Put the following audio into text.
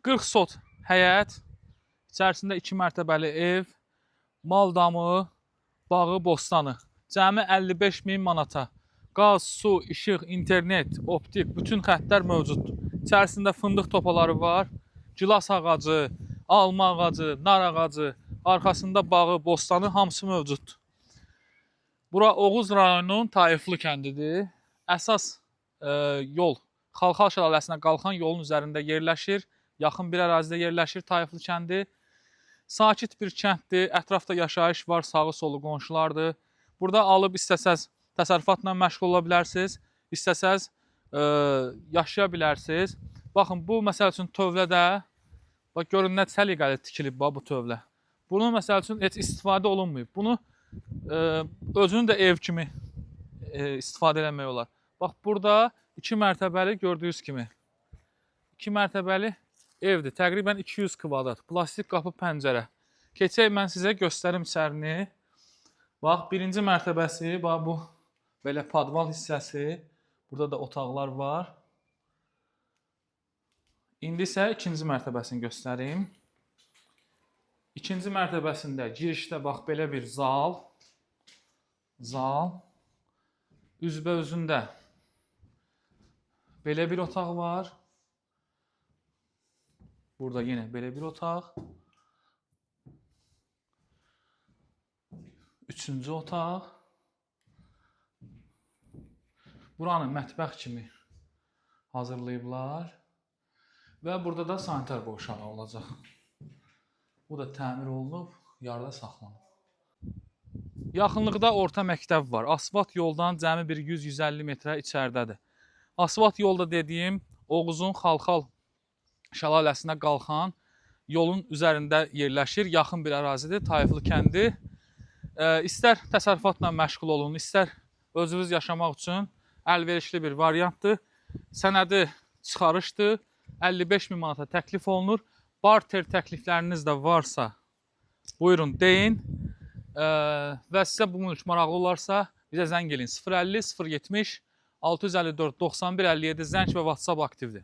40 sot həyət, içərisində 2 mərtəbəli ev, mal damı, bağı, bostanı. Cəmi 55.000 manata. Qaz, su, işıq, internet, optik, bütün xəttlər mövcuddur. İçərisində fındıq topaları var, gilas ağacı, alma ağacı, nar ağacı, arxasında bağı, bostanı hamısı mövcuddur. Bura Oğuz rayonunun Taiflı kəndidir. Əsas yol Xalxal şəlaləsinə qalxan yolun üzərində yerləşir. Yaxın bir ərazidə yerləşir Taiflı kəndi. Sakit bir kənddir. Ətrafda yaşayış var, sağı solu qonşulardır. Burada alıb istəsəz təsərrüfatla məşğul ola bilərsiniz. İstəsəz yaşaya bilərsiniz. Baxın, bu məsəl üçün tövlədə, bax, görün nə səliqəli tikilib bu tövlə. Bunu məsəl üçün heç istifadə olunmayıb. Bunu özünü də ev kimi istifadə eləmək olar. Bax, burada 2 mərtəbəli gördüyünüz kimi 2 mərtəbəli evdir. Təqribən 200 kvadrat. Plastik qapı, pəncərə. Keçək, mən sizə göstərim içərini. Bax, birinci mərtəbəsi, bax, bu belə padval hissəsi. Burada da otaqlar var. İndi isə ikinci mərtəbəsini göstərim. İkinci mərtəbəsində girişdə bax, belə bir zal. Üzbəüzündə belə bir otaq var. Burada yenə belə bir otaq. Üçüncü otaq. Buranı mətbəx kimi hazırlayıblar. Və burada da sanitar qovşağı olacaq. Bu da təmir olunub, yarıda saxlanıb. Yaxınlıqda orta məktəb var. Asfalt yoldan cəmi bir 100-150 metrə içəridədir. Asfalt yolda dediyim Oğuzun Xalxal şəlaləsinə qalxan yolun üzərində yerləşir. Yaxın bir ərazidir, Taiflı kəndi. İstər təsərrüfatla məşğul olun, istər özünüz yaşamaq üçün əlverişli bir variantdır. Sənədi çıxarışdır. 55.000 manata təklif olunur. Barter təklifləriniz də varsa, buyurun deyin. Və sizə bu mülk maraqlı olarsa, bizə zəng eləyin. 050 070 654 91 57 zəng və WhatsApp aktivdir.